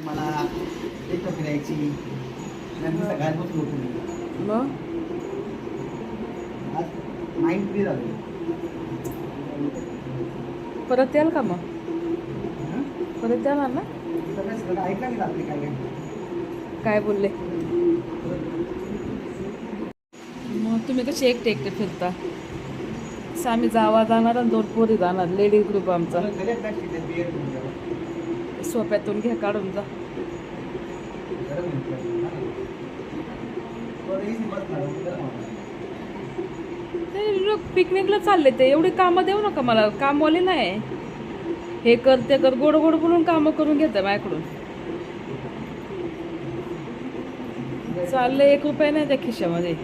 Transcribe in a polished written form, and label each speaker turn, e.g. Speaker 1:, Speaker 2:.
Speaker 1: मला एकटं फिरायची नंतर सगळ्यात बसलो होतो मी.
Speaker 2: मग
Speaker 1: आज माइंड फ्री झालं.
Speaker 2: परत याल का मग?
Speaker 1: हं?
Speaker 2: परत येणार ना?
Speaker 1: सगळं ऐकलं मी रात्री काय काय.
Speaker 2: काय बोलले मग? तुम्ही कसे एकटे एकटे फिरता? आम्ही जावा जाणार आणि 2 पोरी जाणार. लेडीज ग्रुप आमचा.
Speaker 1: घरी बॅग तिथे बिअर घेऊन गेलो.
Speaker 2: सोप्यातून घ्या काढून जा.
Speaker 1: गरम होतं. बरं, इथे बसणार, गरम होतं.
Speaker 2: ते लोक पिकनिकला चालले, ते एवढी कामं देऊ नका मला. कामवाले नाही. हे कर ते कर गोड गोड बोलून कामं करून घेते माझ्याकडून. चालले 1 रुपया नाही त्या खिशामध्ये.